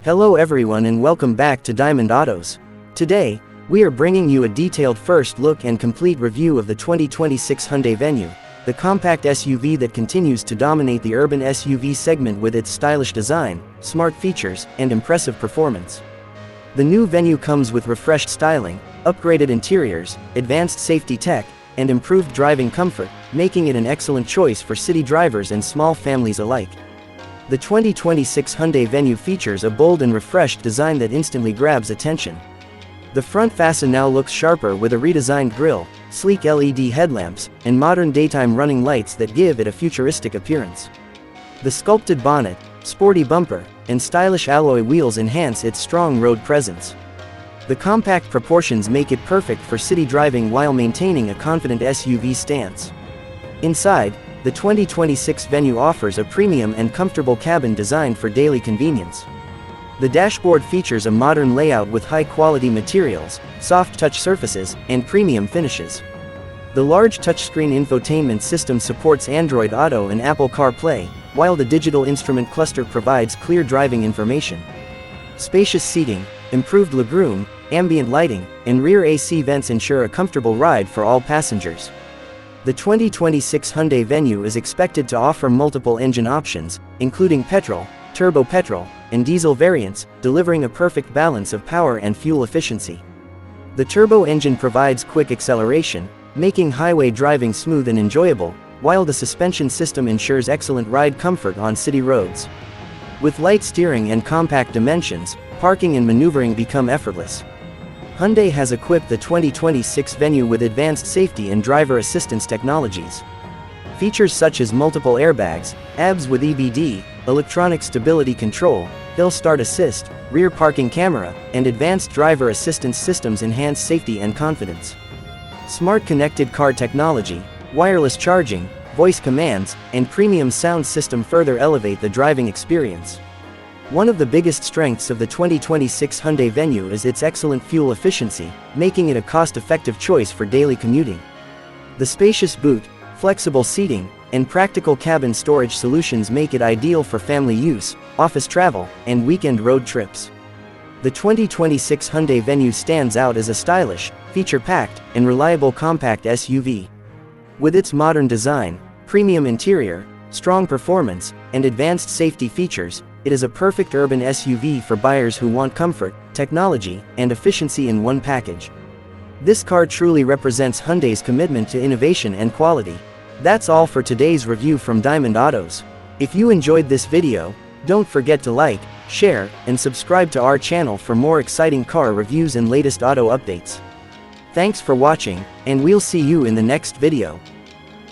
Hello everyone and welcome back to Diamond Autos. Today, we are bringing you a detailed first look and complete review of the 2026 Hyundai Venue, the compact SUV that continues to dominate the urban SUV segment with its stylish design, smart features, and impressive performance. The new Venue comes with refreshed styling, upgraded interiors, advanced safety tech, and improved driving comfort, making it an excellent choice for city drivers and small families alike. The 2026 Hyundai Venue features a bold and refreshed design that instantly grabs attention. The front fascia now looks sharper with a redesigned grille, sleek LED headlamps, and modern daytime running lights that give it a futuristic appearance. The sculpted bonnet, sporty bumper, and stylish alloy wheels enhance its strong road presence. The compact proportions make it perfect for city driving while maintaining a confident SUV stance. Inside, the 2026 Venue offers a premium and comfortable cabin designed for daily convenience. The dashboard features a modern layout with high-quality materials, soft touch surfaces, and premium finishes. The large touchscreen infotainment system supports Android Auto and Apple CarPlay, while the digital instrument cluster provides clear driving information. Spacious seating, improved legroom, ambient lighting, and rear AC vents ensure a comfortable ride for all passengers. The 2026 Hyundai Venue is expected to offer multiple engine options, including petrol, turbo petrol, and diesel variants, delivering a perfect balance of power and fuel efficiency. The turbo engine provides quick acceleration, making highway driving smooth and enjoyable, while the suspension system ensures excellent ride comfort on city roads. With light steering and compact dimensions, parking and maneuvering become effortless. Hyundai has equipped the 2026 Venue with advanced safety and driver assistance technologies. Features such as multiple airbags, ABS with EBD, electronic stability control, hill start assist, rear parking camera, and advanced driver assistance systems enhance safety and confidence. Smart connected car technology, wireless charging, voice commands, and premium sound system further elevate the driving experience. One of the biggest strengths of the 2026 Hyundai Venue is its excellent fuel efficiency, making it a cost-effective choice for daily commuting. The spacious boot, flexible seating, and practical cabin storage solutions make it ideal for family use, office travel, and weekend road trips. The 2026 Hyundai Venue stands out as a stylish, feature-packed, and reliable compact SUV. With its modern design, premium interior, strong performance, and advanced safety features, it is a perfect urban SUV for buyers who want comfort, technology, and efficiency in one package. This car truly represents Hyundai's commitment to innovation and quality. That's all for today's review from Diamond Autos. If you enjoyed this video, don't forget to like, share, and subscribe to our channel for more exciting car reviews and latest auto updates. Thanks for watching, and we'll see you in the next video.